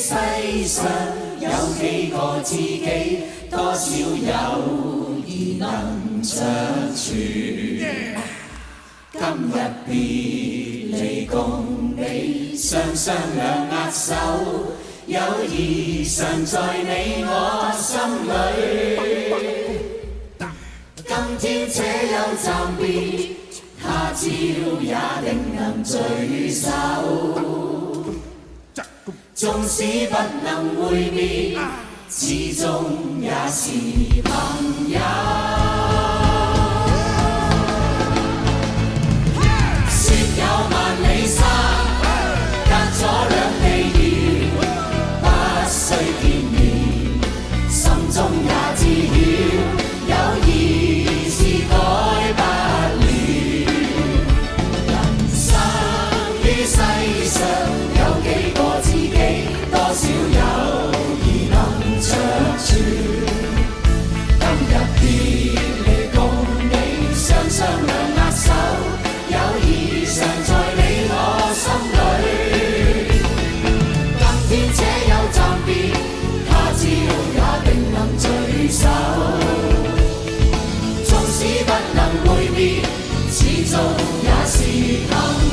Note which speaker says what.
Speaker 1: 世上有幾個知己，多少友誼能長存。今日別離共你，雙雙兩握手，友誼常在你我心裏。今天且有暫別，他朝也定能聚首。縱使不能會面，始終也是朋友。說有萬里山，隔咗兩地遠，不需見面，心中也知曉，友誼是改不了。人生於世上有幾個知己，多少友誼能長存。今日別離共你，雙雙兩握手，友誼常在你我心裏。今天且有暫別，他朝也定能聚首。縱使不能會面，始終也是朋友。